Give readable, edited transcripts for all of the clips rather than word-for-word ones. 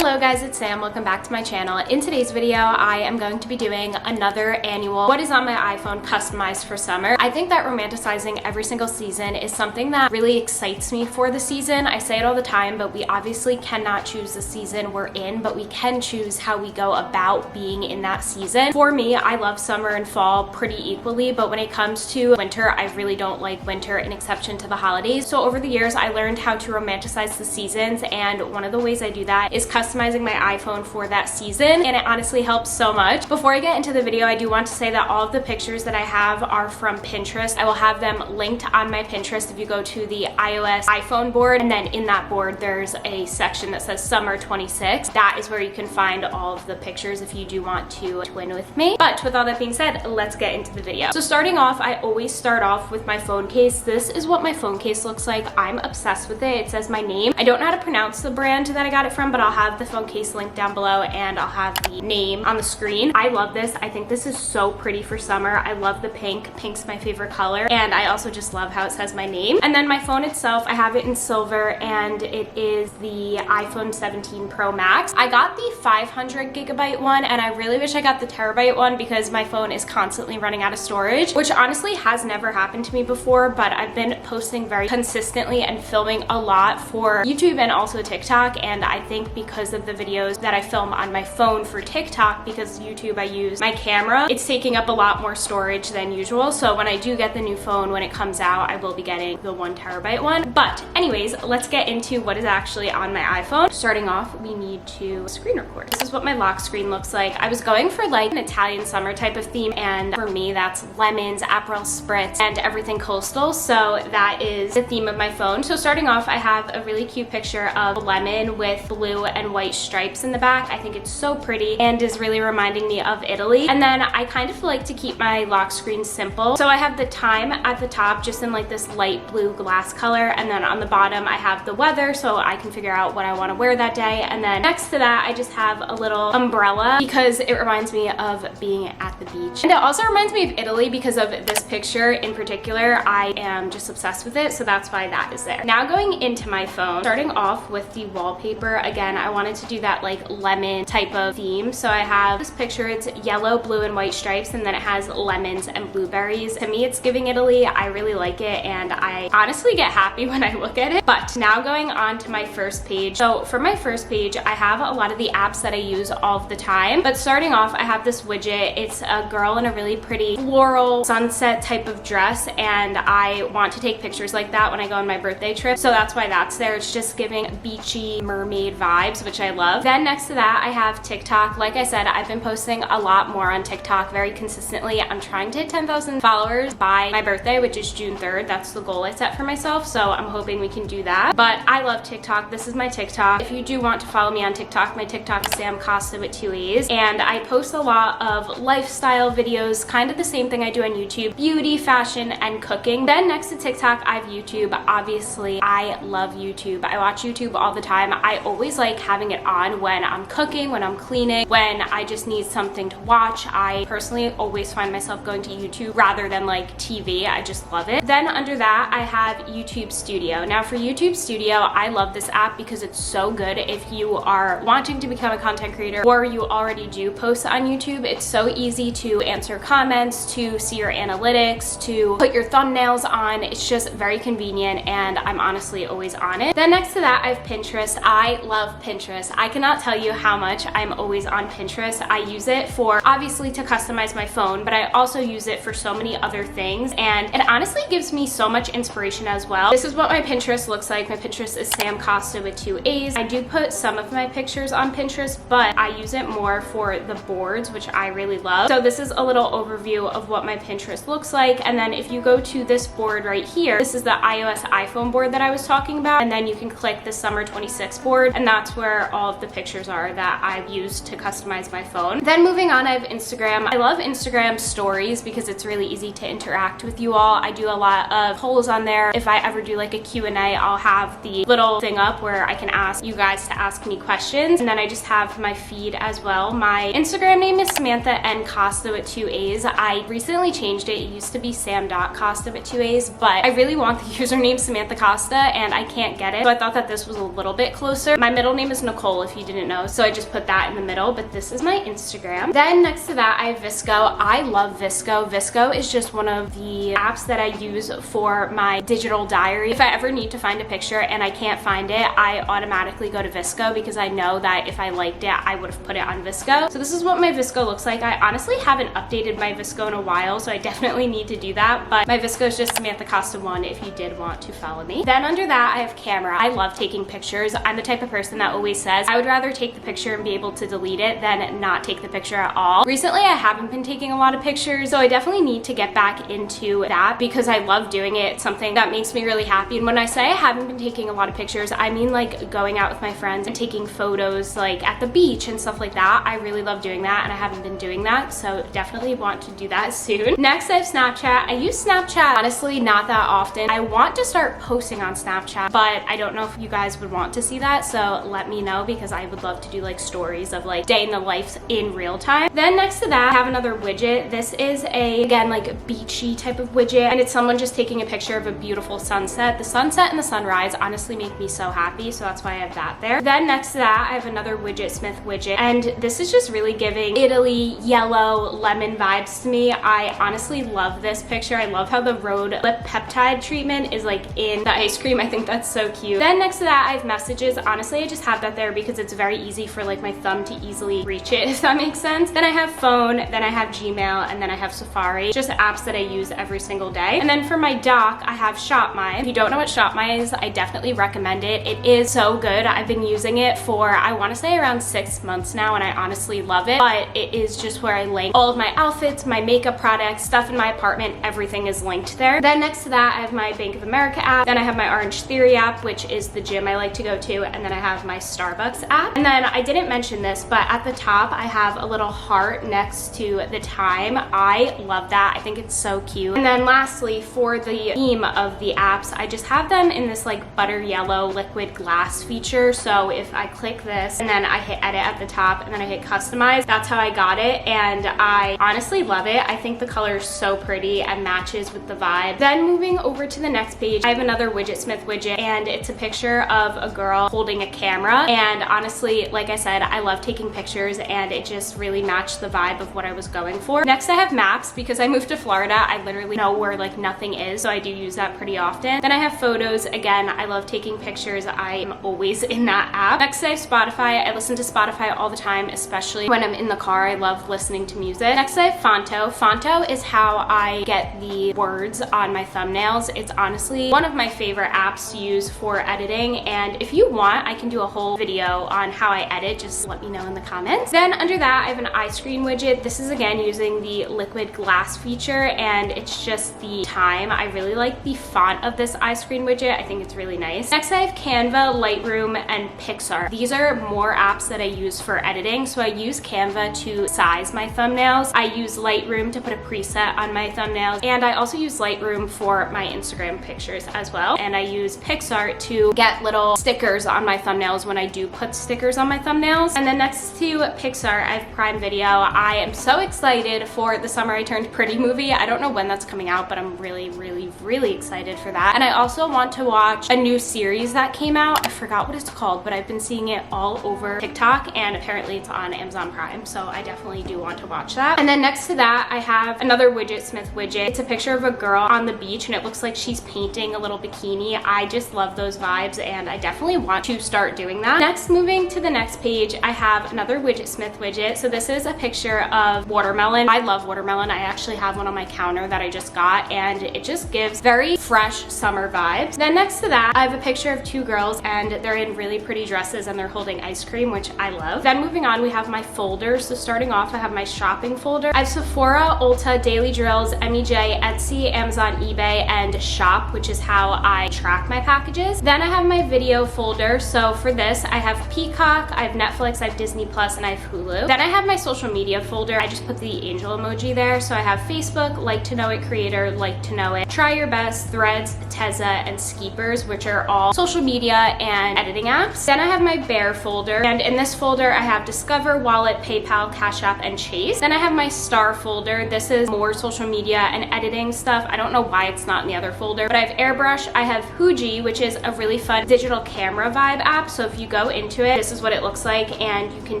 Hello guys, it's Sam. Welcome back to my channel. In today's video, I am going to be doing another annual what is on my iPhone customized for summer. I think that romanticizing every single season is something that really excites me for the season. I say it all the time, but we obviously cannot choose the season we're in, but we can choose how we go about being in that season. For me, I love summer and fall pretty equally, but when it comes to winter, I really don't like winter, an exception to the holidays. So over the years, I learned how to romanticize the seasons, and one of the ways I do that is customizing my iPhone for that season, and it honestly helps so much. Before I get into the video, I do want to say that all of the pictures that I have are from Pinterest. I will have them linked on my Pinterest if you go to the iOS iPhone board, and then in that board there's a section that says Summer 26. That is where you can find all of the pictures if you do want to twin with me. But with all that being said, let's get into the video. So starting off, I always start off with my phone case. This is what my phone case looks like. I'm obsessed with it. It says my name. I don't know how to pronounce the brand that I got it from, but I'll have the phone case link down below and I'll have the name on the screen. I love this. I think this is so pretty for summer. I love the pink. Pink's my favorite color, and I also just love how it says my name. And then my phone itself, I have it in silver, and it is the iPhone 17 Pro Max. I got the 500 gigabyte one, and I really wish I got the terabyte one because my phone is constantly running out of storage, which honestly has never happened to me before, but I've been posting very consistently and filming a lot for YouTube and also TikTok, and I think because of the videos that I film on my phone for TikTok, because YouTube I use my camera, it's taking up a lot more storage than usual. So when I do get the new phone, when it comes out, I will be getting the 1 terabyte one. But anyways, let's get into what is actually on my iPhone. Starting off, we need to screen record. This is what my lock screen looks like. I was going for like an Italian summer type of theme, and for me that's lemons, Aperol spritz, and everything coastal. So that is the theme of my phone. So starting off, I have a really cute picture of a lemon with blue and white stripes in the back. I think it's so pretty and is really reminding me of Italy. And then I kind of like to keep my lock screen simple. So I have the time at the top just in like this light blue glass color, and then on the bottom I have the weather so I can figure out what I want to wear that day. And then next to that I just have a little umbrella because it reminds me of being at the beach. And it also reminds me of Italy because of this picture in particular. I am just obsessed with it, so that's why that is there. Now going into my phone, starting off with the wallpaper. Again, I wanted to do that like lemon type of theme. So I have this picture, it's yellow, blue, and white stripes, and then it has lemons and blueberries. To me, it's giving Italy. I really like it, and I honestly get happy when I look at it. But now going on to my first page. So for my first page, I have a lot of the apps that I use all of the time. But starting off, I have this widget. It's a girl in a really pretty floral sunset type of dress, and I want to take pictures like that when I go on my birthday trip. So that's why that's there. It's just giving beachy mermaid vibes, which I love. Then next to that, I have TikTok. Like I said, I've been posting a lot more on TikTok very consistently. I'm trying to hit 10,000 followers by my birthday, which is June 3rd. That's the goal I set for myself, so I'm hoping we can do that. But I love TikTok. This is my TikTok. If you do want to follow me on TikTok, my TikTok is Sam Costa with 2 A's, and I post a lot of lifestyle videos, kind of the same thing I do on YouTube: beauty, fashion, and cooking. Then next to TikTok, I have YouTube. Obviously, I love YouTube. I watch YouTube all the time. I always like having it on when I'm cooking, when I'm cleaning, when I just need something to watch. I personally always find myself going to YouTube rather than like TV. I just love it. Then under that, I have YouTube Studio. Now for YouTube Studio, I love this app because it's so good if you are wanting to become a content creator or you already do post on YouTube. It's so easy to answer comments, to see your analytics, to put your thumbnails on. It's just very convenient, and I'm honestly always on it. Then next to that, I have Pinterest. I love Pinterest. I cannot tell you how much I'm always on Pinterest. I use it for obviously to customize my phone, but I also use it for so many other things, and it honestly gives me so much inspiration as well. This is what my Pinterest looks like. My Pinterest is Sam Costa with 2 A's. I do put some of my pictures on Pinterest, but I use it more for the boards, which I really love. So this is a little overview of what my Pinterest looks like. And then if you go to this board right here, this is the iOS iPhone board that I was talking about, and then you can click the Summer 26 board, and that's where all of the pictures are that I've used to customize my phone. Then moving on, I have Instagram. I love Instagram stories because it's really easy to interact with you all. I do a lot of polls on there. If I ever do like a Q&A, I'll have the little thing up where I can ask you guys to ask me questions. And then I just have my feed as well. My Instagram name is Samantha N. Costa. Costa with 2 A's. I recently changed it. It used to be Sam.Costa with 2 A's, but I really want the username Samantha Costa and I can't get it. So I thought that this was a little bit closer. My middle name is Nicole, if you didn't know. So I just put that in the middle, but this is my Instagram. Then next to that, I have VSCO. I love VSCO. VSCO is just one of the apps that I use for my digital diary. If I ever need to find a picture and I can't find it, I automatically go to VSCO because I know that if I liked it, I would have put it on VSCO. So this is what my VSCO looks like. I honestly haven't updated my VSCO in a while, so I definitely need to do that, but my VSCO is just Samantha Costa 1 if you did want to follow me. Then under that, I have camera. I love taking pictures. I'm the type of person that always says, I would rather take the picture and be able to delete it than not take the picture at all. Recently, I haven't been taking a lot of pictures, so I definitely need to get back into that because I love doing it. It's something that makes me really happy. And when I say I haven't been taking a lot of pictures, I mean like going out with my friends and taking photos like at the beach and stuff like that. I really love doing that and I haven't been doing that, so definitely want to do that soon. Next, I have Snapchat. I use Snapchat honestly not that often. I want to start posting on Snapchat, but I don't know if you guys would want to see that, so let me know because I would love to do like stories of like day in the life in real time. Then next to that, I have another widget. This is a, again, like beachy type of widget, and it's someone just taking a picture of a beautiful sunset. The sunset and the sunrise honestly make me so happy, so that's why I have that there. Then next to that, I have another Widget Smith widget, and this is just really giving Italy yellow lemon vibes to me. I honestly love this picture. I love how the road lip peptide treatment is like in the ice cream. I think that's so cute. Then next to that, I have messages. Honestly, I just have that there because it's very easy for like my thumb to easily reach it, if that makes sense. Then I have phone, then I have Gmail, and then I have Safari, just apps that I use every single day. And then for my dock, I have Shop My. If you don't know what Shop My is, I definitely recommend it. It is so good. I've been using it for, I want to say around 6 months now, and I honestly love it, but it is just where I link all of my outfits, my makeup products, stuff in my apartment, everything is linked there. Then next to that, I have my Bank of America app, then I have my Orange Theory app, which is the gym I like to go to, and then I have my Starbucks app. And then I didn't mention this, but at the top, I have a little heart next to the time. I love that. I think it's so cute. And then lastly, for the theme of the apps, I just have them in this like butter yellow liquid glass feature. So if I click this and then I hit edit at the top and then I hit customize, that's how I got it. And I honestly love it. I think the color is so pretty and matches with the vibe. Then moving over to the next page, I have another Widget Smith widget, and it's a picture of a girl holding a camera. And honestly, like I said, I love taking pictures and it just really matched the vibe of what I was going for. Next, I have maps because I moved to Florida. I literally know where like nothing is, so I do use that pretty often. Then I have photos. Again, I love taking pictures. I am always in that app. Next, I have Spotify. I listen to Spotify all the time, especially when I'm in the car. I love listening to music. Next, I have Fonto. Fonto is how I get the words on my thumbnails. It's honestly one of my favorite apps to use for editing, and if you want, I can do a whole video on how I edit. Just let me know in the comments. Then under that, I have an iScreen widget. This is again using the liquid glass feature, and it's just the time. I really like the font of this iScreen widget. I think it's really nice. Next, I have Canva, Lightroom, and Pixar. These are more apps that I use for editing. So I use Canva to size my thumbnails. I use Lightroom to put a preset on my thumbnails, and I also use Lightroom for my Instagram pictures as well. And I use Pixar to get little stickers on my thumbnails when I do put stickers on my thumbnails. And then next to Pixar, I have Prime Video. I am so excited for the Summer I Turned Pretty movie. I don't know when that's coming out, but I'm really, really, really excited for that. And I also want to watch a new series that came out. I forgot what it's called, but I've been seeing it all over TikTok, and apparently it's on Amazon Prime, so I definitely do want to watch that. And then next to that, I have another Widget Smith widget. It's a picture of a girl on the beach, and it looks like she's painting a little bikini. I just love those vibes, and I definitely want to start doing that. Next, moving to the next page, I have another Widget Smith widget. So this is a picture of watermelon. I love watermelon. I actually have one on my counter that I just got, and it just gives very fresh summer vibes. Then next to that, I have a picture of two girls, and they're in really pretty dresses, and they're holding ice cream, which I love. Then moving on, we have my folders. So starting off, I have my shopping folder. I have Sephora, Ulta, Daily Drills, MEJ, Etsy, Amazon, eBay, and Shop, which is how I track my packages. Then I have my video folder. So for this, I have Peacock, I have Netflix, I have Disney Plus, and I have Hulu. Then I have my social media folder. I just put the angel emoji there. So I have Facebook, Like to Know It Creator, Like to Know It, Try Your Best, Threads, Teza, and Skeepers, which are all social media and editing apps. Then I have my Bear folder, and in this folder I have Discover, Wallet, PayPal, Cash App, and Chase. space. Then I have my star folder. This is more social media and editing stuff. I don't know why it's not in the other folder, but I have Airbrush. I have Fuji, which is a really fun digital camera vibe app. So if you go into it, this is what it looks like, and you can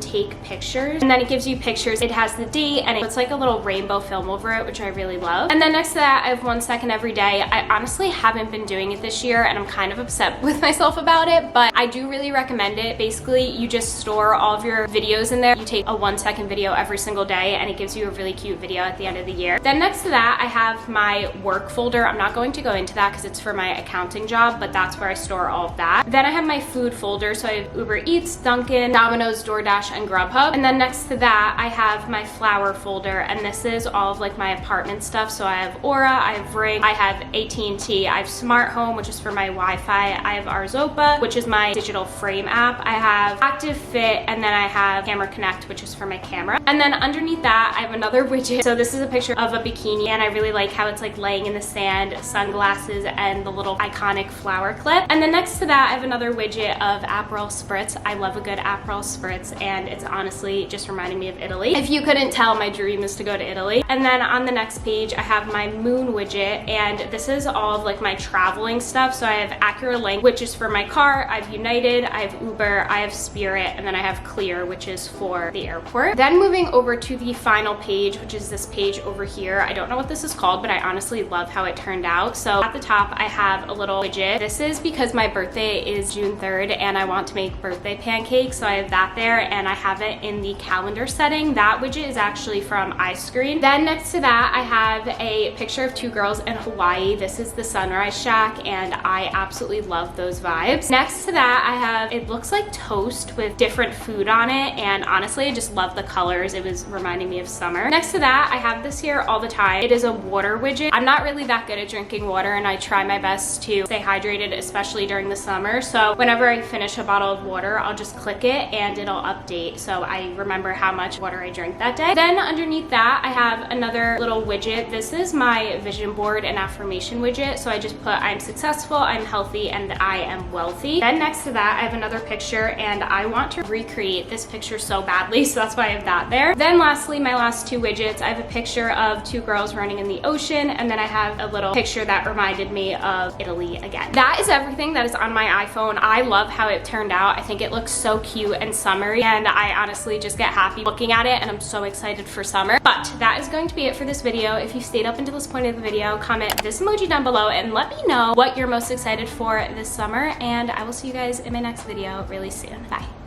take pictures, and then it gives you pictures. It has the date, and it's like a little rainbow film over it, which I really love. And then next to that, I have 1 second every day. I honestly haven't been doing it this year, and I'm kind of upset with myself about it, but I do really recommend it. Basically, you just store all of your videos in there. You take a 1 second video every single day, and it gives you a really cute video at the end of the year. Then next to that, I have my work folder. I'm not going to go into that because it's for my accounting job, but that's where I store all of that. Then I have my food folder. So I have Uber Eats, Dunkin', Domino's, DoorDash, and Grubhub. And then next to that, I have my flower folder, and this is all of like my apartment stuff. So I have Aura, I have Ring, I have AT&T, I have Smart Home, which is for my Wi-Fi, I have Arzopa, which is my digital frame app, I have Active Fit, and then I have Camera Connect, which is for my camera. And then underneath that, I have another widget. So this is a picture of a bikini, and I really like how it's like laying in the sand, sunglasses, and the little iconic flower clip. And then next to that, I have another widget of Aperol Spritz. I love a good Aperol Spritz, and it's honestly just reminding me of Italy. If you couldn't tell, my dream is to go to Italy. And then on the next page, I have my moon widget, and this is all of like my traveling stuff. So I have AccuraLink, which is for my car, I have United, I have Uber, I have Spirit, and then I have Clear, which is for the airport. Then moving over to the final page, which is this page over here. I don't know what this is called, but I honestly love how it turned out. So at the top, I have a little widget. This is because my birthday is June 3rd, and I want to make birthday pancakes. So I have that there, and I have it in the calendar setting. That widget is actually from iScreen. Then next to that, I have a picture of 2 girls in Hawaii. This is the Sunrise Shack, and I absolutely love those vibes. Next to that, I have, it looks like toast with different food on it, and honestly, I just love the colors. It was reminding me of summer. Next to that, I have this here all the time. It is a water widget. I'm not really that good at drinking water, and I try my best to stay hydrated, especially during the summer. So whenever I finish a bottle of water, I'll just click it and it'll update, so I remember how much water I drank that day. Then underneath that, I have another little widget. This is my vision board and affirmation widget. So I just put, I'm successful, I'm healthy, and I am wealthy. Then next to that, I have another picture, and I want to recreate this picture so badly, so that's why I have that there. Then lastly, my last 2 widgets, I have a picture of 2 girls running in the ocean, and then I have a little picture that reminded me of Italy again. That is everything that is on my iPhone. I love how it turned out. I think it looks so cute and summery, and I honestly just get happy looking at it, and I'm so excited for summer. But that is going to be it for this video. If you stayed up until this point of the video, comment this emoji down below and let me know what you're most excited for this summer, and I will see you guys in my next video really soon. Bye.